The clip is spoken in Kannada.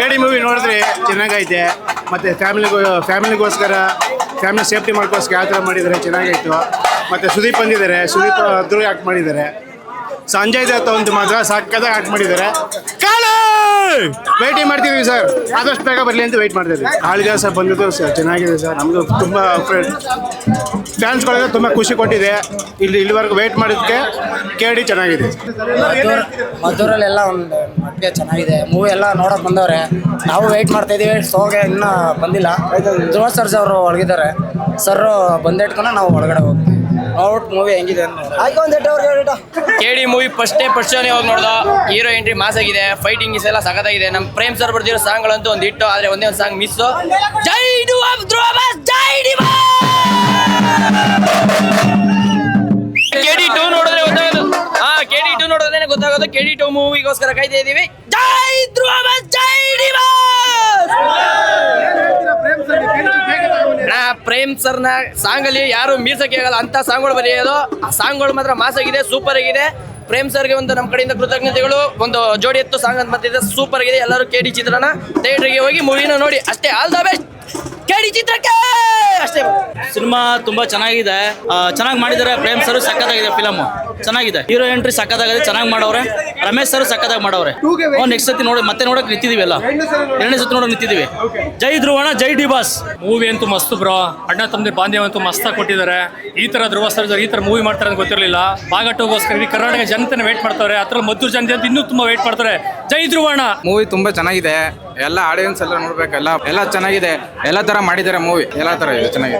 ಕೇಡಿ ಮೂವಿ ನೋಡಿದ್ರೆ ಚೆನ್ನಾಗೈತೆ. ಮತ್ತು ಫ್ಯಾಮಿಲಿಗೋಸ್ಕರ ಫ್ಯಾಮಿಲಿ ಸೇಫ್ಟಿ ಮಾಡ್ಕೋಸ್ಕರ ಯಾವ ಥರ ಮಾಡಿದ್ದಾರೆ ಚೆನ್ನಾಗಾಯಿತು. ಮತ್ತು ಸುದೀಪ್ ಬಂದಿದ್ದಾರೆ, ಸುದೀಪ್ ಅದ್ರೂ ಆ್ಯಕ್ಟ್ ಮಾಡಿದ್ದಾರೆ. ಸಂಜಯ್ ದತ್ತ ಒಂದು ಮಾತ್ರ ಸಕ್ಕತ್ತಾಗಿ ಆ್ಯಕ್ಟ್ ಮಾಡಿದ್ದಾರೆ. ವೇಟಿಂಗ್ ಮಾಡ್ತಿದ್ವಿ ಸರ್, ಆದಷ್ಟು ಬೇಗ ಬರಲಿ ಅಂತ ವೆಯ್ಟ್ ಮಾಡ್ತಿದ್ವಿ. ಕಾಳಿದಾಸ ಬಂದಿದ್ದು ಸರ್ ಚೆನ್ನಾಗಿದೆ ಸರ್. ನಮ್ಮದು ತುಂಬ ಫ್ಯಾನ್ಸ್ಗಳಿಗೆ ತುಂಬ ಖುಷಿ ಕೊಟ್ಟಿದೆ. ಇಲ್ಲಿವರೆಗೂ ವೆಯ್ಟ್ ಮಾಡಿದ್ದಕ್ಕೆ ಕೇಳಿ ಚೆನ್ನಾಗಿದೆ. ಮದ್ದೂರಲ್ಲೆಲ್ಲ ಒಂದು ಮಟ್ಟಿಗೆ ಚೆನ್ನಾಗಿದೆ. ಮೂವಿ ಎಲ್ಲ ನೋಡೋಕೆ ಬಂದವ್ರೆ. ನಾವು ವೆಯ್ಟ್ ಮಾಡ್ತಾ ಇದೀವಿ. ಶೋಗೆ ಇನ್ನೂ ಬಂದಿಲ್ಲ. ಧ್ರುವ ಸರ್ಜ್ ಅವರು ಒಳಗಿದ್ದಾರೆ. ಸರ್ ಬಂದಿಟ್ಕೊಂಡು ನಾವು ಒಳಗಡೆ ಹೋಗ್ತೀವಿ. ಔಟ್ ಮೂವಿ ಹೆಂಗಿದೆ ಕೇಡಿ ಮೂವಿ ಫಸ್ಟ್ ಹೋಗಿ ನೋಡ್ದ. ಹೀರೋ ಎಂಟ್ರಿ ಮಾಸ್ ಆಗಿದೆ, ಫೈಟಿಂಗ್ ಎಲ್ಲ ಸಖತ್ತಾಗಿದೆ. ನಮ್ಮ ಪ್ರೇಮ್ ಸರ್ ಬರ್ದಿರೋ ಸಾಂಗ್ಗಳಂತೂ ಒಂದು ಹಿಟ್ಟು, ಆದ್ರೆ ಒಂದೇ ಒಂದು ಸಾಂಗ್ ಮಿಸ್. ಜೈ KD 2 ನೋಡಿದ್ರೆ ಗೊತ್ತಾಗೋದು. KD 2 ನೋಡಿದ್ರೆ ಗೊತ್ತಾಗೋದು. KD 2 ಮೂವಿಗೋಸ್ಕರ ಕಾಯ್ತಾ ಇದೀವಿ. ಜೈ ಧ್ರುವ ಬಸ್, ಜೈ ಪ್ರೇಮ್ ಸರ್ನ ಸಾಂಗ್ ಅಲ್ಲಿ ಯಾರು ಮೀಸಕ್ಕೆ ಆಗಲ್ಲ ಅಂತ ಸಾಂಗ್ಗಳು ಬರೆಯೋದು. ಆ ಸಾಂಗ್ಗಳು ಮಾತ್ರ ಮಾಸ್ ಆಗಿದೆ, ಸೂಪರ್ ಆಗಿದೆ. ಪ್ರೇಮ್ ಸರ್ಗೆ ಒಂದು ನಮ್ಮ ಕಡೆಯಿಂದ ಕೃತಜ್ಞತೆಗಳು. ಒಂದು ಜೋಡಿ ಎತ್ತು ಸಾಂಗ್ ಅಂತ ಬರ್ತಿದೆ, ಸೂಪರ್ ಆಗಿದೆ. ಎಲ್ಲರೂ KD ಚಿತ್ರನ ಥಿಯೇಟರ್ಗೆ ಹೋಗಿ ಮೂವಿನ ನೋಡಿ ಅಷ್ಟೇ. ಆಲ್ ದ ಬೆಸ್ಟ್ KD ಚಿತ್ರಕ್ಕೆ ಅಷ್ಟೇ. ಸಿನಿಮಾ ತುಂಬಾ ಚೆನ್ನಾಗಿದೆ, ಚೆನ್ನಾಗಿ ಮಾಡಿದ್ದಾರೆ. ಪ್ರೇಮ್ ಸರ್ ಸಕ್ಕತ್ತಾಗಿದೆ, ಫಿಲಮ್ ಚೆನ್ನಾಗಿದೆ. ಹೀರೋ ಎಂಟ್ರಿ ಸಕ್ಕತ್ತಾಗಿದೆ, ಚೆನ್ನಾಗಿ ಮಾಡವ್ರೆ. ರಮೇಶ್ ಸರ್ ಸಕ್ಕತ್ತಾಗಿ ಮಾಡವ್ರೆ. ನೆಕ್ಸ್ಟ್ ಸತಿ ನೋಡಿ ಮತ್ತೆ ನೋಡಕ್ ನಿಂತಿದೀವಿ, ಎಲ್ಲ ಎರಡನೇ ಸತಿ ನೋಡಕ್ ನಿಂತಿದೀವಿ. ಜೈ ಧ್ರುವಣ, ಜೈ ಡಿ ಬಾಸ್. ಮೂವಿ ಅಂತೂ ಮಸ್ತ್ ಬ್ರೋ. ಅಣ್ಣ ತಮ್ಮದಿ ಬಾಂಧವ್ಯ ಅಂತೂ ಮಸ್ತಾಗಿ ಕೊಟ್ಟಿದ್ದಾರೆ. ಈ ತರ ಧ್ರುವ ಸರ್ಜಾ ಈ ತರ ಮೂವಿ ಮಾಡ್ತಾರೆ ಅಂತ ಗೊತ್ತಿರಲಿಲ್ಲ. ಭಾಗ 2ಗೋಸ್ಕರ ಇಡೀ ಕರ್ನಾಟಕ ಜನತೆನ ವೇಟ್ ಮಾಡ್ತಾರೆ. ಅದ್ರಲ್ಲಿ ಮದ್ದೂರು ಜನತೆ ಅಂತ ಇನ್ನೂ ತುಂಬಾ ವೇಟ್ ಮಾಡ್ತಾರೆ. ಜೈ ಧ್ರುವಣ. ಮೂವಿ ತುಂಬಾ ಚೆನ್ನಾಗಿದೆ. ಎಲ್ಲ ಆಡಿಯನ್ಸ್ ಎಲ್ಲ ನೋಡ್ಬೇಕು. ಎಲ್ಲ ಚೆನ್ನಾಗಿದೆ. ಎಲ್ಲ ತರ ಮಾಡಿದ್ದಾರೆ ಮೂವಿ, ಎಲ್ಲ ತರ ಇದೆ, ಚೆನ್ನಾಗಿದೆ.